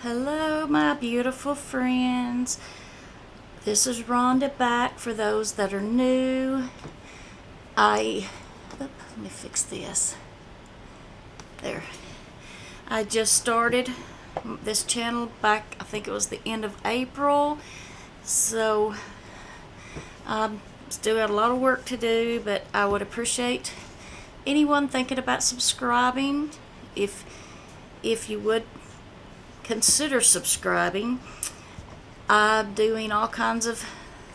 Hello, my beautiful friends. This is Rhonda back for those that are new. Let me fix this. There. I just started this channel back, I think it was the end of April. So, still got a lot of work to do, but I would appreciate anyone thinking about subscribing. If you would consider subscribing. I'm doing all kinds of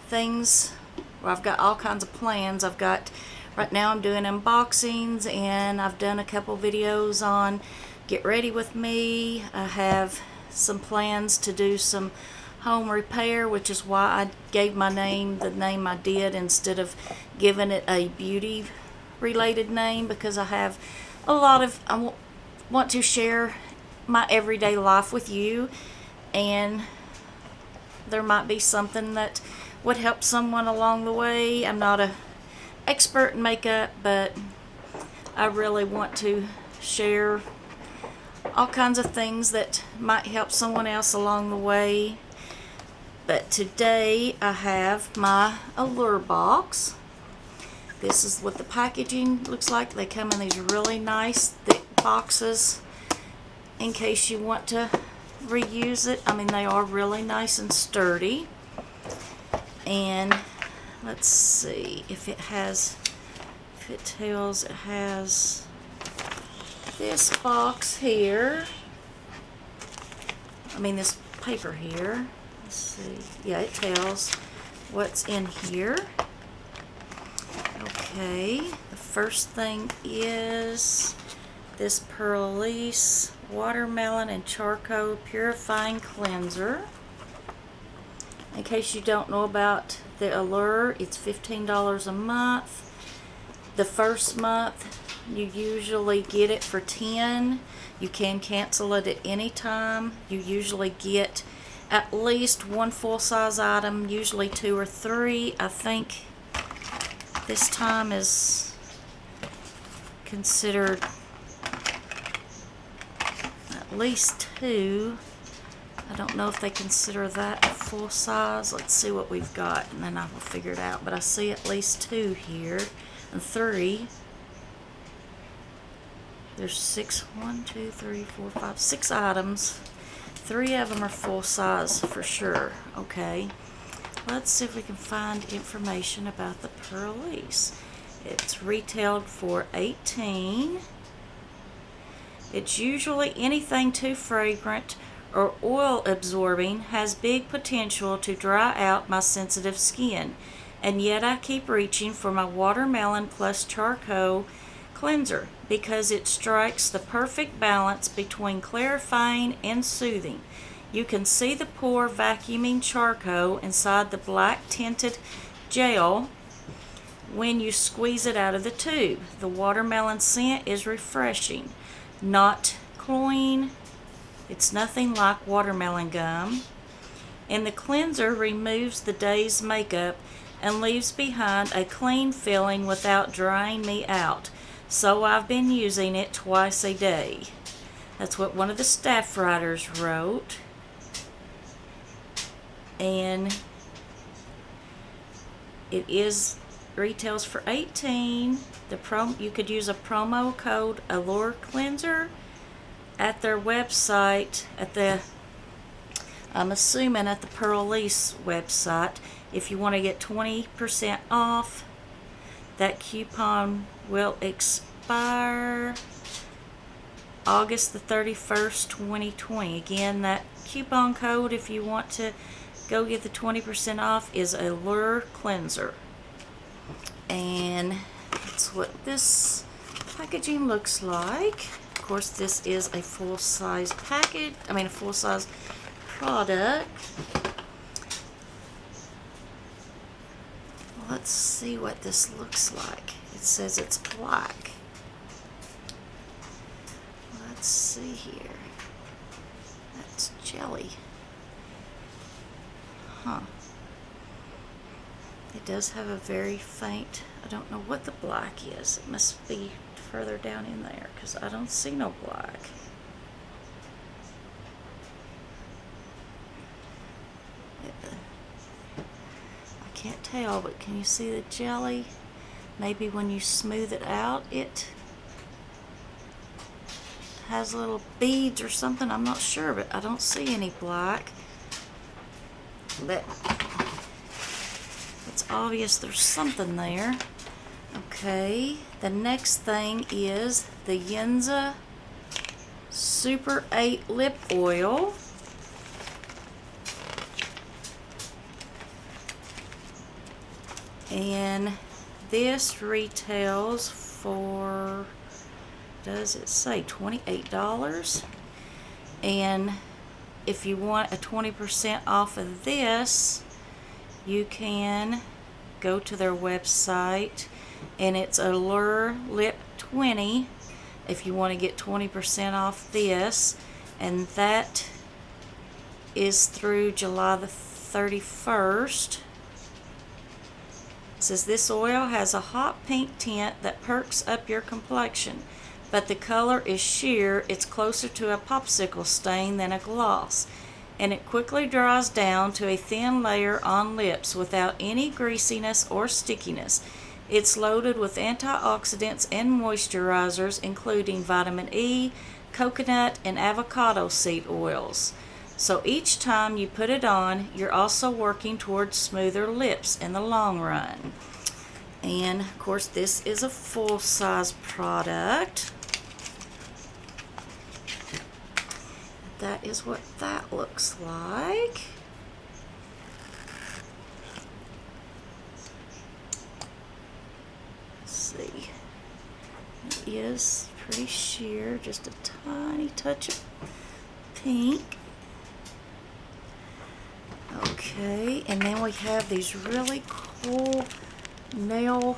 things. Well, I've got all kinds of plans. Right now I'm doing unboxings, and I've done a couple videos on Get Ready With Me. I have some plans to do some home repair, which is why I gave my name the name I did instead of giving it a beauty related name, because I want to share my everyday life with you, and there might be something that would help someone along the way. I'm not an expert in makeup, but I really want to share all kinds of things that might help someone else along the way. But today I have my Allure box. This is what the packaging looks like. They come in these really nice thick boxes in case you want to reuse it. I mean, they are really nice and sturdy. And let's see if it tells. It has this box here. I mean, this paper here. Let's see. Yeah, it tells what's in here. Okay, the first thing is this Posay watermelon and charcoal purifying cleanser. In case you don't know about the Allure, it's $15 a month. The first month you usually get it for $10. You can cancel it at any time. You usually get at least one full-size item, usually 2 or 3. I think this time is considered at least 2. I don't know if they consider that a full size. Let's see what we've got, and then I will figure it out. But I see at least 2 here, and 3. There's 6, 6 items. 3 of them are full size for sure. Okay, let's see if we can find information about the Posay. It's retailed for $18. It's usually anything too fragrant or oil absorbing has big potential to dry out my sensitive skin, and yet I keep reaching for my watermelon plus charcoal cleanser because it strikes the perfect balance between clarifying and soothing. You can see the pore vacuuming charcoal inside the black tinted gel when you squeeze it out of the tube. The watermelon scent is refreshing, not cloying. It's nothing like watermelon gum. And the cleanser removes the day's makeup and leaves behind a clean feeling without drying me out. So I've been using it twice a day. That's what one of the staff writers wrote. And it retails for $18. You could use a promo code Allure Cleanser at their website, I'm assuming at the Posay website. If you want to get 20% off, that coupon will expire August the 31st, 2020. Again, that coupon code, if you want to go get the 20% off, is Allure Cleanser. And that's what this packaging looks like. Of course, this is a full-size package. I mean, a full-size product. Let's see what this looks like. It says it's black. Let's see here. That's jelly. Huh. It does have a very faint, I don't know what the black is. It must be further down in there because I don't see no black. tell, but can you see the jelly? Maybe when you smooth it out, it has little beads or something. I'm not sure, but I don't see any black. But it's obvious there's something there. Okay, the next thing is the Yenza Super 8 Lip Oil. And this retails for, does it say $28? And if you want a 20% off of this, you can go to their website, and it's Allure Lip 20 if you want to get 20% off this, and that is through July the 31st. It says this oil has a hot pink tint that perks up your complexion, but the color is sheer. It's closer to a popsicle stain than a gloss, and it quickly dries down to a thin layer on lips without any greasiness or stickiness. It's loaded with antioxidants and moisturizers, including vitamin E, coconut, and avocado seed oils. So each time you put it on, you're also working towards smoother lips in the long run. And of course, this is a full-size product. That is what that looks like. Let's see. It is pretty sheer, just a tiny touch of pink. Okay, and then we have these really cool nail,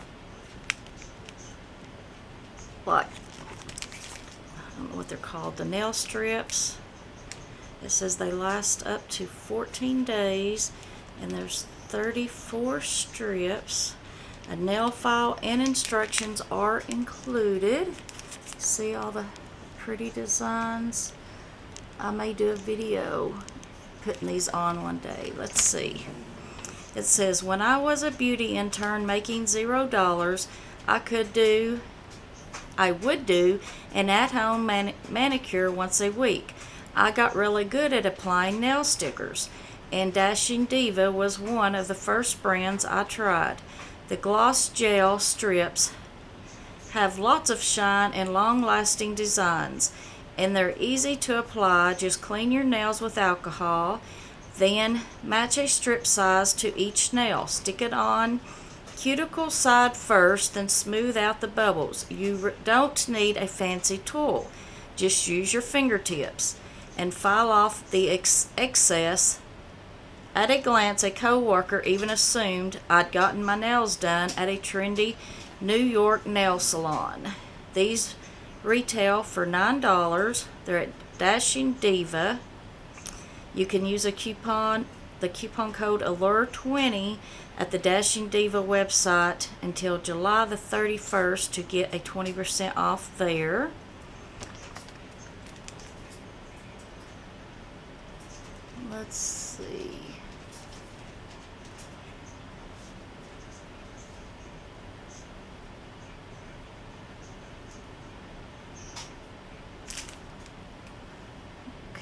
like, I don't know what they're called, the nail strips. It says they last up to 14 days, and there's 34 strips. A nail file and instructions are included. See all the pretty designs? I may do a video putting these on one day. Let's see. It says, when I was a beauty intern making $0, I would do an at-home manicure once a week. I got really good at applying nail stickers, and Dashing Diva was one of the first brands I tried. The gloss gel strips have lots of shine and long-lasting designs, and they're easy to apply. Just clean your nails with alcohol, then match a strip size to each nail. Stick it on cuticle side first, then smooth out the bubbles. You don't need a fancy tool. Just use your fingertips and file off the excess. At a glance, a co-worker even assumed I'd gotten my nails done at a trendy New York nail salon. These retail for $9. They're at Dashing Diva. You can use the coupon code Allure20 at the Dashing Diva website until July the 31st to get a 20% off there. Let's see.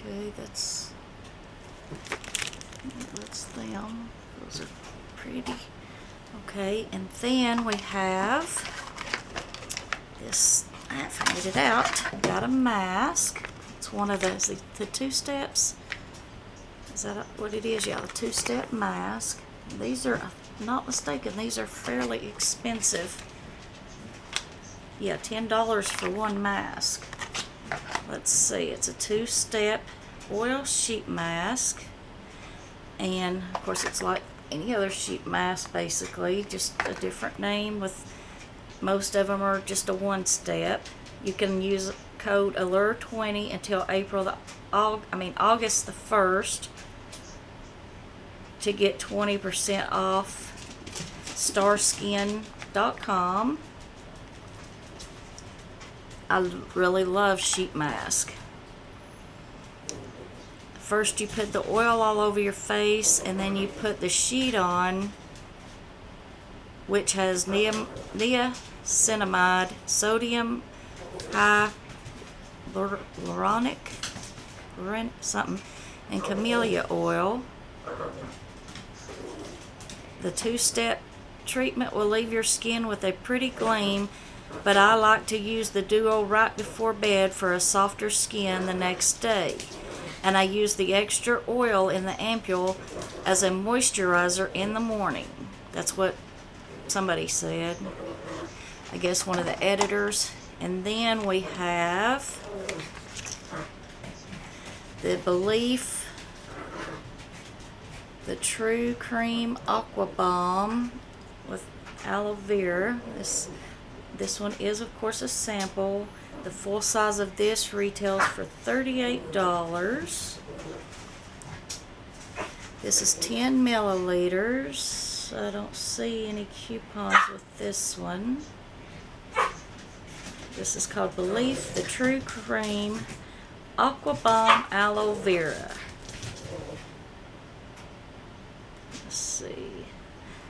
Okay, that's them. Those are pretty. Okay, and then we have this. I figured it out. Got a mask. It's one of those, the 2 steps. Is that what it is? Yeah, the 2-step mask. These are, if I'm not mistaken, these are fairly expensive. Yeah, $10 for one mask. Let's see, it's a 2-step oil sheet mask, and of course it's like any other sheet mask, basically just a different name. With most of them are just a 1-step. You can use code Allure20 until August the 1st to get 20% off starskin.com. I really love sheet mask. First you put the oil all over your face, and then you put the sheet on which has niacinamide, sodium hyaluronic something, and camellia oil. The 2-step treatment will leave your skin with a pretty gleam, but I like to use the duo right before bed for a softer skin the next day. And I use the extra oil in the ampule as a moisturizer in the morning. That's what somebody said. I guess one of the editors. And then we have the Belief, the True Creme Aqua Balm with aloe vera. This one is, of course, a sample. The full size of this retails for $38. This is 10 milliliters. I don't see any coupons with this one. This is called Belief, the True Creme Aqua Balm Aloe Vera. Let's see.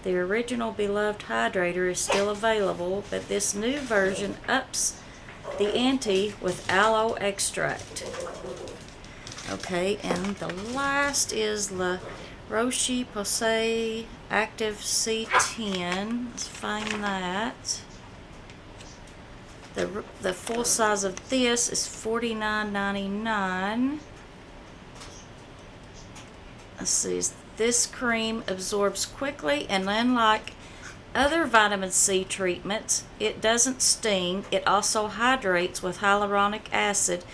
The original beloved hydrator is still available, but this new version ups the ante with aloe extract. Okay, and the last is the Roche Posay Active C10. Let's find that. The full size of this is $49.99. Let's see. This cream absorbs quickly, and unlike other vitamin C treatments, it doesn't sting. It also hydrates with hyaluronic acid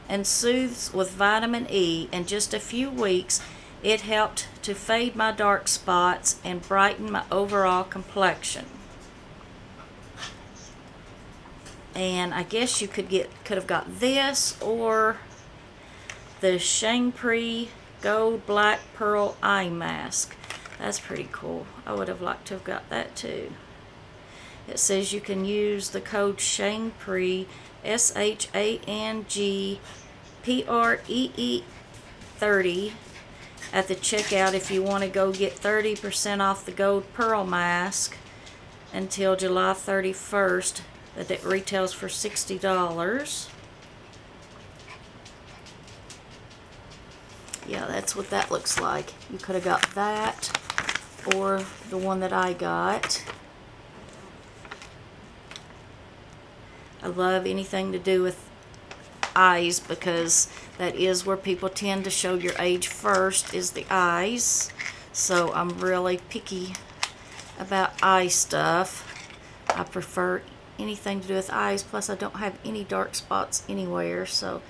and soothes with vitamin E. In just a few weeks, it helped to fade my dark spots and brighten my overall complexion. And I guess you could have got this or the Shangri Gold Black Pearl Eye Mask. That's pretty cool. I would have liked to have got that too. It says you can use the code Shangri, SHANGPREE 30 at the checkout if you want to go get 30% off the Gold Pearl Mask until July 31st. That it retails for $60. Yeah, that's what that looks like. You could have got that or the one that I got. I love anything to do with eyes because that is where people tend to show your age first, is the eyes. So I'm really picky about eye stuff. I prefer anything to do with eyes, plus I don't have any dark spots anywhere. So I don't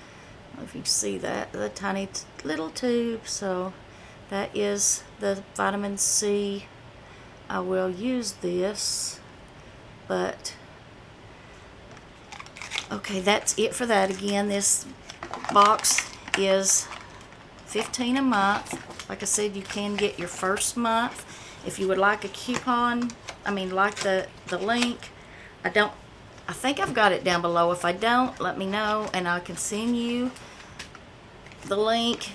know if you can see that, the tiny little tube. So that is the vitamin C. I will use this, but okay, that's it for that. Again, this box is $15 a month. Like I said, you can get your first month. If you would like a coupon, like the link, I think I've got it down below. If I don't, let me know and I can send you the link.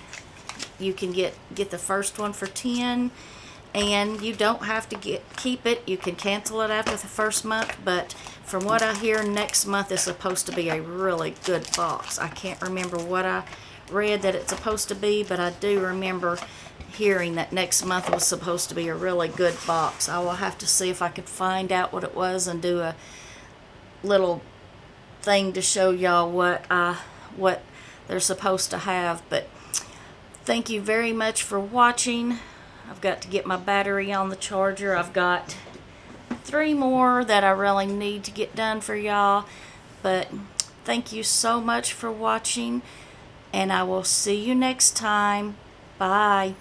You can get the first one for $10, and you don't have to keep it. You can cancel it after the first month, but from what I hear, next month is supposed to be a really good box. I can't remember what I read that it's supposed to be, but I do remember hearing that next month was supposed to be a really good box. I will have to see if I could find out what it was and do a little thing to show y'all what they're supposed to have. But thank you very much for watching. I've got to get my battery on the charger. I've got 3 more that I really need to get done for y'all. But thank you so much for watching, and I will see you next time. Bye.